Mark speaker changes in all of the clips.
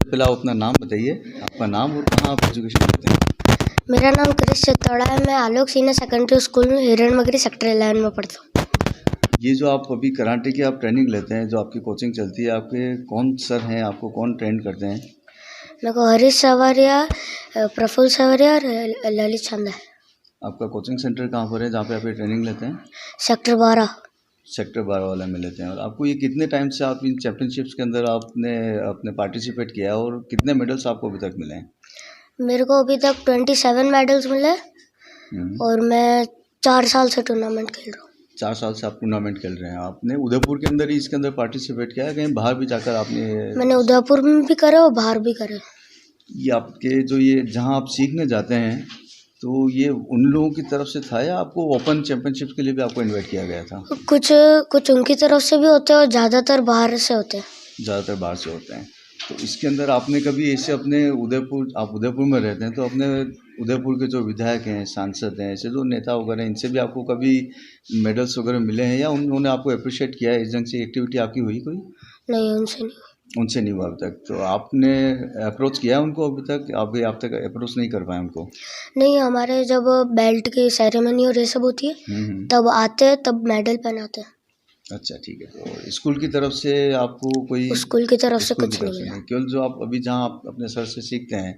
Speaker 1: पहले आप अपना नाम बताइए, आपका नाम और कहाँ आप एजुकेशन करते हैं।
Speaker 2: मेरा नाम क्रिश चित्तौड़ा है। मैं आलोक सीनियर सेकेंडरी स्कूल में हिरण मगरी सेक्टर 11 में पढ़ता हूँ।
Speaker 1: ये जो आप अभी कराटे की आप ट्रेनिंग लेते हैं, जो आपकी कोचिंग चलती है, आपके कौन सर हैं, आपको कौन ट्रेन करते हैं।
Speaker 2: मेरे को हरीश सवारिया, प्रफुल्ल सवारिया और ललित चंदा है।
Speaker 1: आपका कोचिंग सेंटर कहाँ पर है जहाँ पे आप ये ट्रेनिंग लेते हैं।
Speaker 2: सेक्टर 12
Speaker 1: सेक्टर 12 वाला में लेते हैं। और आपको ये कितने टाइम से आप इन चैम्पियनशिप्स के अंदर आपने अपने पार्टिसिपेट किया और कितने मेडल्स आपको अभी तक मिले हैं।
Speaker 2: मेरे को अभी तक 27 मेडल्स मिले और मैं 4 साल से टूर्नामेंट खेल रहा हूँ।
Speaker 1: 4 साल से आप टूर्नामेंट खेल रहे हैं। आपने उदयपुर के अंदर ही इसके अंदर पार्टिसिपेट किया है, कहीं बाहर भी जाकर आपने।
Speaker 2: मैंने उदयपुर में भी करे और बाहर भी करे।
Speaker 1: ये आपके जो ये जहाँ आप सीखने जाते हैं, तो ये उन लोगों की तरफ से था या आपको ओपन चैंपियनशिप के लिए भी आपको इनवाइट किया गया था।
Speaker 2: कुछ उनकी तरफ से भी होते हैं और ज़्यादातर बाहर से होते हैं।
Speaker 1: ज़्यादातर बाहर से होते हैं। तो इसके अंदर आपने कभी ऐसे अपने उदयपुर, आप उदयपुर में रहते हैं, तो अपने उदयपुर के जो विधायक हैं, सांसद हैं, ऐसे जो नेता वगैरह, इनसे भी आपको कभी मेडल्स वगैरह मिले हैं या उन्होंने आपको अप्रिशिएट किया है, इस ढंग से एक्टिविटी आपकी हुई कोई।
Speaker 2: नहीं, उनसे
Speaker 1: नहीं हुआ अभी तक। तो आपने अप्रोच किया है उनको अभी तक, आप तक अप्रोच नहीं कर पाए उनको।
Speaker 2: नहीं, हमारे जब बेल्ट की सेरेमनी और ये सब होती है तब आते हैं, तब मेडल पहनाते हैं।
Speaker 1: अच्छा, ठीक है। तो स्कूल की तरफ से आपको कोई,
Speaker 2: स्कूल की तरफ से कुछ नहीं मिला।
Speaker 1: केवल जो आप अभी जहाँ आप अपने सर से सीखते हैं,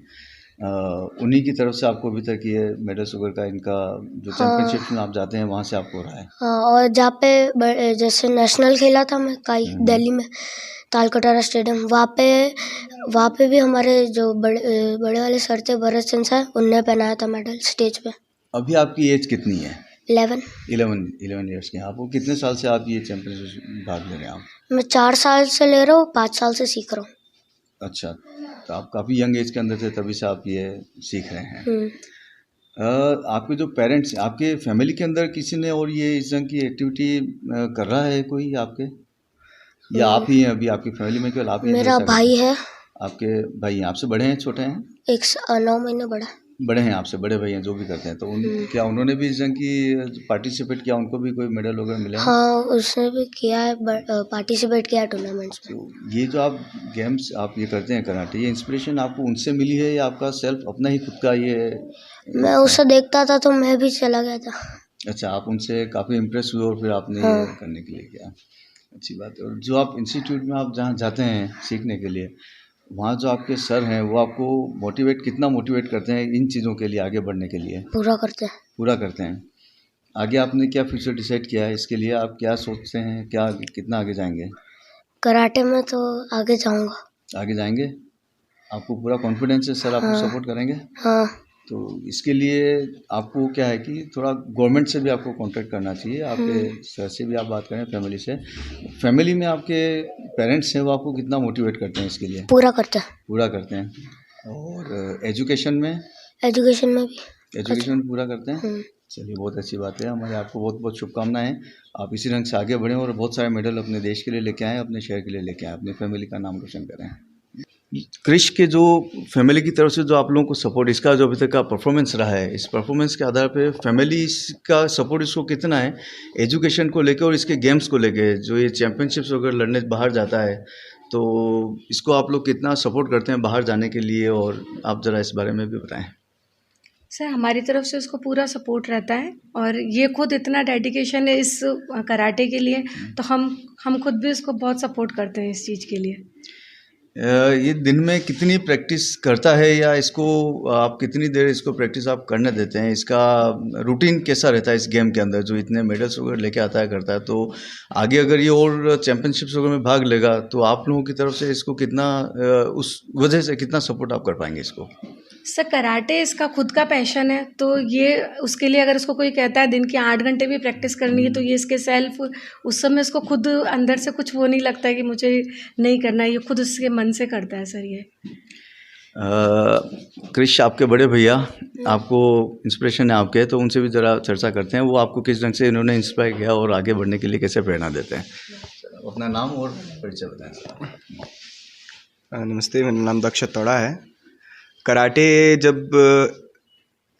Speaker 1: उन्हीं की तरफ से आपको अभी तक ये मेडल्स वगैरह का, इनका जो चैंपियनशिप में आप जाते हैं वहाँ से आपको रहा है।
Speaker 2: हाँ, और जहाँ पे जैसे नेशनल खेला था मैं दिल्ली में तालकटोरा स्टेडियम, वहाँ पे भी हमारे जो बड़े वाले सर थे, भरत सिंह सर, उनने पहनाया था मेडल स्टेज पे।
Speaker 1: अभी आपकी एज कितनी है। 11 ईयर्स के। आपको कितने साल से आप ये चैंपियनशिप भाग ले रहे हैं आप।
Speaker 2: मैं 4 साल से ले रहा हूँ, 5 साल से सीख रहा हूँ।
Speaker 1: अच्छा, तो आप काफ़ी यंग एज के अंदर थे, तभी से आप ये सीख रहे हैं। आपके जो पेरेंट्स, आपके फैमिली के अंदर किसी ने और ये इस ढंग की एक्टिविटी कर रहा है कोई आपके, या आप ही हैं अभी आपकी फैमिली में, केवल आप ही?
Speaker 2: मेरा भाई है।
Speaker 1: आपके भाई हैं, आपसे बड़े हैं छोटे हैं।
Speaker 2: 9 महीने
Speaker 1: बड़े हैं आपसे, बड़े भाई हैं जो भी करते हैं। तो क्या उन्होंने भी इस ढंग की पार्टिसिपेट किया, उनको भी कोई मेडल वगैरह मिला है।
Speaker 2: हाँ, उसने भी किया है, पार्टिसिपेट किया टूर्नामेंट्स में।
Speaker 1: तो ये जो आप गेम्स आप ये करते हैं कराटे, ये इंस्पिरेशन आपको उनसे मिली है या आपका सेल्फ अपना ही खुद का ये।
Speaker 2: मैं उसे देखता था तो मैं भी चला गया था।
Speaker 1: अच्छा, आप उनसे काफ़ी इम्प्रेस हुए और फिर आपने ये करने के लिए किया। अच्छी बात है। और जो आप इंस्टीट्यूट में आप जहाँ जाते हैं सीखने के लिए, वहाँ जो आपके सर हैं वो आपको कितना मोटिवेट करते हैं इन चीज़ों के लिए, आगे बढ़ने के लिए।
Speaker 2: पूरा करते हैं।
Speaker 1: आगे आपने क्या फ्यूचर डिसाइड किया है इसके लिए, आप क्या सोचते हैं, क्या कितना आगे जाएंगे।
Speaker 2: कराटे में तो आगे जाएंगे।
Speaker 1: आपको पूरा कॉन्फिडेंस है, सर आपको सपोर्ट करेंगे।
Speaker 2: हाँ।
Speaker 1: तो इसके लिए आपको क्या है कि थोड़ा गवर्नमेंट से भी आपको कांटेक्ट करना चाहिए, आपके सर से भी आप बात करें, फैमिली से। फैमिली में आपके पेरेंट्स हैं, वो आपको कितना मोटिवेट करते हैं इसके लिए।
Speaker 2: पूरा करते हैं।
Speaker 1: और एजुकेशन में पूरा करते हैं। चलिए, बहुत अच्छी बात है। हमारे आपको बहुत बहुत शुभकामनाएं। आप इसी रंग से आगे बढ़ें और बहुत सारे मेडल अपने देश के लिए लेके आएँ, अपने शहर के लिए लेके आएँ, अपनी फैमिली का नाम रोशन करें। क्रिश के जो फैमिली की तरफ से जो आप लोगों को सपोर्ट, इसका जो अभी तक का परफॉर्मेंस रहा है, इस परफॉर्मेंस के आधार पे फैमिली का सपोर्ट इसको कितना है एजुकेशन को लेकर और इसके गेम्स को लेकर, जो ये चैम्पियनशिप्स वगैरह लड़ने बाहर जाता है, तो इसको आप लोग कितना सपोर्ट करते हैं बाहर जाने के लिए, और आप ज़रा इस बारे में भी बताएं।
Speaker 3: सर, हमारी तरफ से उसको पूरा सपोर्ट रहता है और ये खुद इतना डेडिकेशन है इस कराटे के लिए, तो हम खुद भी उसको बहुत सपोर्ट करते हैं इस चीज़ के लिए।
Speaker 1: ये दिन में कितनी प्रैक्टिस करता है, या इसको आप कितनी देर इसको प्रैक्टिस आप करने देते हैं, इसका रूटीन कैसा रहता है इस गेम के अंदर, जो इतने मेडल्स वगैरह लेके आता है करता है, तो आगे अगर ये और चैम्पियनशिप्स वगैरह में भाग लेगा तो आप लोगों की तरफ से इसको कितना, उस वजह से कितना सपोर्ट आप कर पाएंगे इसको।
Speaker 3: सर, कराटे इसका खुद का पैशन है, तो ये उसके लिए अगर उसको कोई कहता है दिन के 8 घंटे भी प्रैक्टिस करनी है, तो ये इसके सेल्फ उस समय इसको खुद अंदर से कुछ वो नहीं लगता है कि मुझे नहीं करना है, ये खुद उसके मन से करता है सर ये।
Speaker 1: क्रिश, आपके बड़े भैया आपको इंस्पिरेशन है आपके, तो उनसे भी ज़रा चर्चा करते हैं, वो आपको किस ढंग से इन्होंने इंस्पायर किया और आगे बढ़ने के लिए कैसे प्रेरणा देते हैं। अपना नाम और परिचय बताएं।
Speaker 4: नमस्ते, मेरा नाम दक्ष तोड़ा है। कराटे जब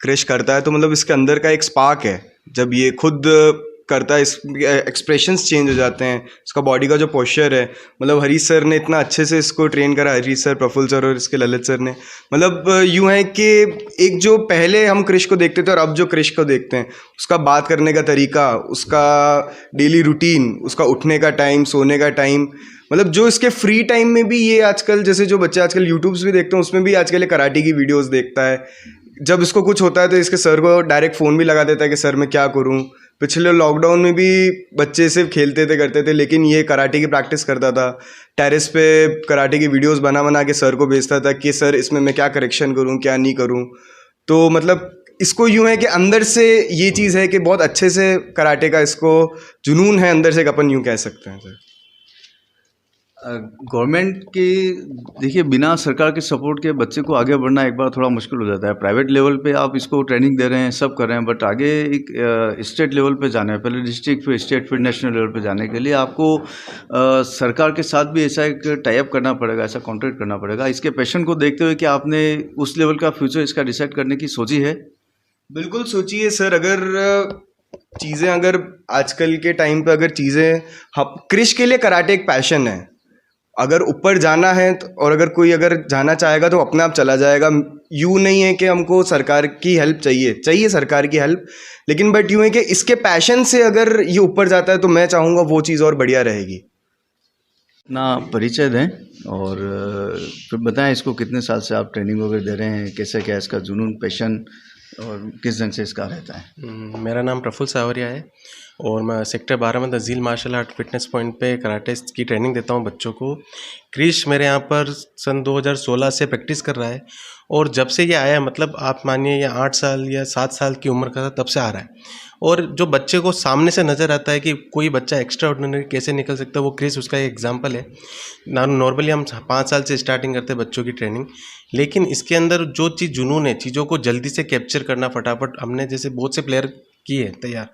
Speaker 4: क्रिश करता है तो मतलब इसके अंदर का एक स्पार्क है। जब ये खुद करता है, इस एक्सप्रेशंस चेंज हो जाते हैं, इसका बॉडी का जो पोस्चर है, मतलब हरीश सर ने इतना अच्छे से इसको ट्रेन करा, हरीश सर, प्रफुल्ल सर और इसके ललित सर ने। मतलब यूँ है कि एक जो पहले हम क्रिश को देखते थे और अब जो क्रिश को देखते हैं, उसका बात करने का तरीका, उसका डेली रूटीन, उसका उठने का टाइम, सोने का टाइम, मतलब जो इसके फ्री टाइम में भी ये आजकल, जैसे जो बच्चे आजकल यूट्यूब्स भी देखते हैं, उसमें भी आजकल ये कराटे की वीडियोस देखता है। जब इसको कुछ होता है तो इसके सर को डायरेक्ट फ़ोन भी लगा देता है कि सर मैं क्या करूं। पिछले लॉकडाउन में भी बच्चे सिर्फ खेलते थे, करते थे, लेकिन ये कराटे की प्रैक्टिस करता था। टेरेस पे कराटे की वीडियोस बना बना के सर को भेजता था कि सर इसमें मैं क्या करेक्शन करूं, क्या नहीं करूं। तो मतलब इसको यूँ है कि अंदर से ये चीज़ है कि बहुत अच्छे से कराटे का इसको जुनून है अंदर से, अपन यूँ कह सकते हैं सर।
Speaker 1: गवर्नमेंट के देखिए, बिना सरकार के सपोर्ट के बच्चे को आगे बढ़ना एक बार थोड़ा मुश्किल हो जाता है। प्राइवेट लेवल पे आप इसको ट्रेनिंग दे रहे हैं, सब कर रहे हैं, बट आगे एक स्टेट लेवल पे जाना है, पहले डिस्ट्रिक्ट फिर स्टेट फिर नेशनल लेवल पे जाने के लिए आपको सरकार के साथ भी ऐसा एक टाई अप करना पड़ेगा, ऐसा कॉन्ट्रैक्ट करना पड़ेगा। इसके पैशन को देखते हुए कि आपने उस लेवल का फ्यूचर इसका डिसाइड करने की सोची है?
Speaker 4: बिल्कुल सोचिए सर, अगर चीज़ें, अगर आजकल के टाइम पे अगर चीज़ें, क्रिश के लिए कराटे एक पैशन है। अगर ऊपर जाना है तो, और अगर कोई अगर जाना चाहेगा तो अपने आप चला जाएगा। यूँ नहीं है कि हमको सरकार की हेल्प चाहिए सरकार की हेल्प, लेकिन बट यूँ है कि इसके पैशन से अगर ये ऊपर जाता है तो मैं चाहूँगा वो चीज़ और बढ़िया रहेगी।
Speaker 1: ना परिचय दें और फिर बताएं इसको कितने साल से आप ट्रेनिंग वगैरह दे रहे हैं, कैसे क्या इसका जुनून, पैशन और किस ढंग से इसका रहता है?
Speaker 5: मेरा नाम प्रफुल्ल सावरिया है और मैं सेक्टर 12 में तहसील मार्शल आर्ट फिटनेस पॉइंट पे कराटे की ट्रेनिंग देता हूँ बच्चों को। क्रिश मेरे यहाँ पर सन 2016 से प्रैक्टिस कर रहा है और जब से ये आया, मतलब आप मानिए ये 8 साल या 7 साल की उम्र का था तब से आ रहा है। और जो बच्चे को सामने से नज़र आता है कि कोई बच्चा एक्स्ट्रा ऑर्डिनरी कैसे निकल सकता है, वो क्रिश उसका एक एग्जाम्पल है। नॉर्मली हम 5 साल से स्टार्टिंग करते हैं बच्चों की ट्रेनिंग, लेकिन इसके अंदर जो चीज़ जुनून है, चीज़ों को जल्दी से कैप्चर करना फटाफट, हमने जैसे बहुत से प्लेयर किए तैयार,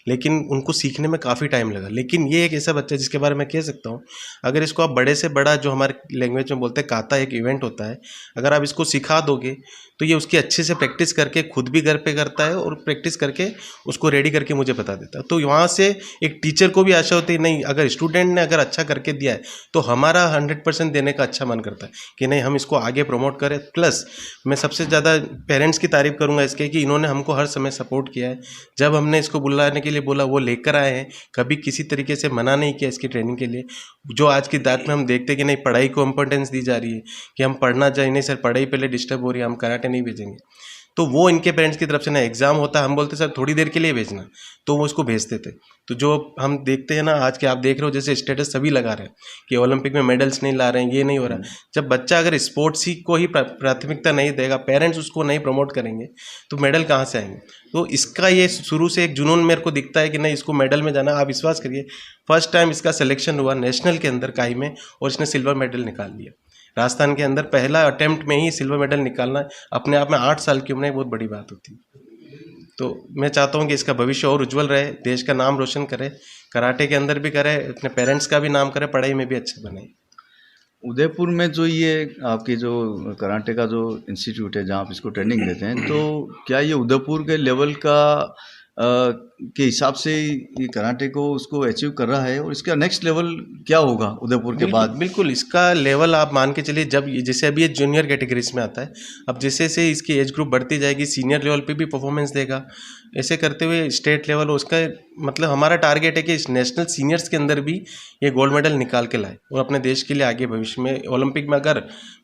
Speaker 5: लेकिन उनको सीखने में काफ़ी टाइम लगा। लेकिन ये एक ऐसा बच्चा जिसके बारे में कह सकता हूँ, अगर इसको आप बड़े से बड़ा, जो हमारे लैंग्वेज में बोलते हैं काता, एक इवेंट होता है, अगर आप इसको सिखा दोगे तो ये उसकी अच्छे से प्रैक्टिस करके खुद भी घर पे करता है और प्रैक्टिस करके उसको रेडी करके मुझे बता देता है। तो वहाँ से एक टीचर को भी आशा होती है, नहीं अगर स्टूडेंट ने अगर अच्छा करके दिया है तो हमारा 100% देने का अच्छा मन करता है कि नहीं हम इसको आगे प्रमोट करें। प्लस मैं सबसे ज़्यादा पेरेंट्स की तारीफ़ करूँगा इसके कि इन्होंने हमको हर समय सपोर्ट किया है। जब हमने इसको बुलाने के लिए बोला वो लेकर आए हैं, कभी किसी तरीके से मना नहीं किया इसकी ट्रेनिंग के लिए। जो आज की डेट में हम देखते हैं कि नहीं पढ़ाई को इम्पोर्टेंस दी जा रही है कि हम पढ़ना चाहिए, नहीं सर पढ़ाई पहले डिस्टर्ब हो रही है, हम कराटे नहीं भेजेंगे, तो वो इनके पेरेंट्स की तरफ से ना एग्ज़ाम होता है, हम बोलते सर थोड़ी देर के लिए भेजना, तो वो उसको भेजते थे। तो जो हम देखते हैं ना आज के, आप देख रहे हो जैसे स्टेटस सभी लगा रहे हैं कि ओलंपिक में मेडल्स नहीं ला रहे हैं, ये नहीं हो रहा। जब बच्चा अगर स्पोर्ट्स ही को ही प्राथमिकता नहीं देगा, पेरेंट्स उसको नहीं प्रमोट करेंगे, तो मेडल कहाँ से आएंगे। तो इसका ये शुरू से एक जुनून मेरे को दिखता है कि नहीं इसको मेडल में जाना। आप विश्वास करिए, फर्स्ट टाइम इसका सिलेक्शन हुआ नेशनल के अंदर काई में और इसने सिल्वर मेडल निकाल लिया। राजस्थान के अंदर पहला अटेम्प्ट में ही सिल्वर मेडल निकालना अपने आप में 8 साल की उम्र में बहुत बड़ी बात होती है। तो मैं चाहता हूँ कि इसका भविष्य और उज्जवल रहे, देश का नाम रोशन करे, कराटे के अंदर भी करे, अपने पेरेंट्स का भी नाम करे, पढ़ाई में भी अच्छा बने।
Speaker 1: उदयपुर में जो ये आपकी जो कराटे का जो इंस्टीट्यूट है जहाँ आप इसको ट्रेनिंग देते हैं, तो क्या ये उदयपुर के लेवल का के हिसाब से ये कराटे को उसको अचीव कर रहा है, और इसका नेक्स्ट लेवल क्या होगा उदयपुर के बाद?
Speaker 5: बिल्कुल इसका लेवल आप मान के चलिए, जब जैसे अभी ये जूनियर कैटेगरीज में आता है, अब जैसे जैसे इसकी एज ग्रुप बढ़ती जाएगी, सीनियर लेवल पे भी परफॉर्मेंस देगा, ऐसे करते हुए स्टेट लेवल उसका, मतलब हमारा टारगेट है कि नेशनल सीनियर्स के अंदर भी ये गोल्ड मेडल निकाल के लाए और अपने देश के लिए आगे भविष्य में ओलंपिक में अगर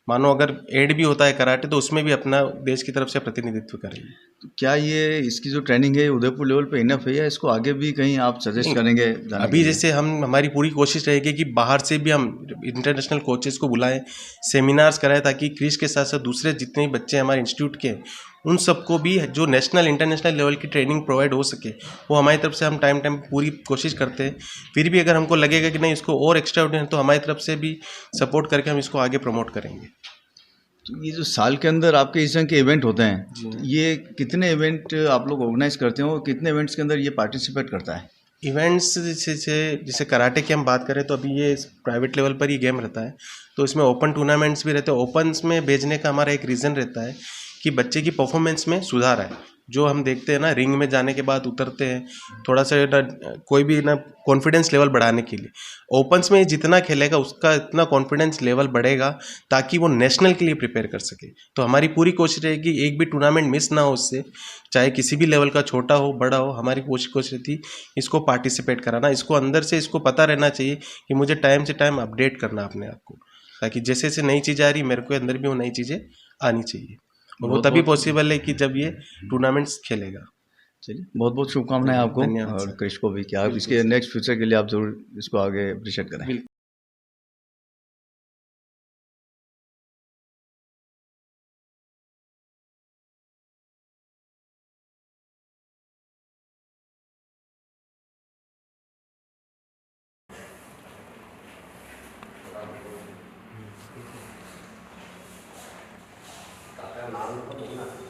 Speaker 5: मानो अगर एड भी होता है कराटे तो उसमें भी अपना देश की तरफ से प्रतिनिधित्व करेंगे।
Speaker 1: तो क्या ये इसकी जो ट्रेनिंग है उदयपुर लेवल पे इनफ है, या इसको आगे भी कहीं आप सजेस्ट करेंगे?
Speaker 5: अभी जैसे हमारी पूरी कोशिश रहेगी कि बाहर से भी हम इंटरनेशनल कोचेस को बुलाएं, सेमिनार्स कराएं, ताकि क्रिश के साथ साथ दूसरे जितने भी बच्चे हमारे इंस्टीट्यूट के उन सबको भी जो नेशनल इंटरनेशनल लेवल की ट्रेनिंग प्रोवाइड हो सके, वो हमारी तरफ से हम टाइम पूरी कोशिश करते हैं। फिर भी अगर हमको लगेगा कि नहीं इसको और एक्स्ट्रा ऑर्डिनरी, तो हमारी तरफ से भी सपोर्ट करके हम इसको आगे प्रमोट करेंगे।
Speaker 1: तो ये जो साल के अंदर आपके इस तरह के इवेंट होते हैं, ये कितने इवेंट आप लोग ऑर्गेनाइज करते हो और कितने इवेंट्स के अंदर ये पार्टिसिपेट करता है?
Speaker 5: इवेंट्स जैसे कराटे की हम बात करें तो अभी ये प्राइवेट लेवल पर ही गेम रहता है, तो इसमें ओपन टूर्नामेंट्स भी रहते हैं। ओपन्स में भेजने का हमारा एक रीज़न रहता है कि बच्चे की परफॉर्मेंस में सुधार आए। जो हम देखते हैं ना, रिंग में जाने के बाद उतरते हैं थोड़ा सा ना, कोई भी ना कॉन्फिडेंस लेवल बढ़ाने के लिए ओपन्स में जितना खेलेगा उसका इतना कॉन्फिडेंस लेवल बढ़ेगा ताकि वो नेशनल के लिए प्रिपेयर कर सके। तो हमारी पूरी कोशिश रहेगी एक भी टूर्नामेंट मिस ना हो उससे, चाहे किसी भी लेवल का, छोटा हो बड़ा हो, हमारी कोशिश रहती इसको पार्टिसिपेट कराना। इसको अंदर से इसको पता रहना चाहिए कि मुझे टाइम से टाइम अपडेट करना अपने आप को, ताकि जैसे जैसे नई चीज़ें आ रही मेरे को अंदर भी वो नई चीज़ें आनी चाहिए। और वो
Speaker 1: बहुत
Speaker 5: तभी
Speaker 1: बहुत
Speaker 5: पॉसिबल है कि जब ये टूर्नामेंट्स खेलेगा।
Speaker 1: चलिए, बहुत बहुत शुभकामनाएं आपको
Speaker 5: धन्यवाद
Speaker 1: और
Speaker 5: सर।
Speaker 1: क्रिश को भी कि आप
Speaker 5: बिल्कुल
Speaker 1: इसके
Speaker 5: सर।
Speaker 1: नेक्स्ट फ्यूचर के लिए आप जरूर इसको आगे अप्रिशिएट करें।
Speaker 5: बिल्कुल।
Speaker 6: 나는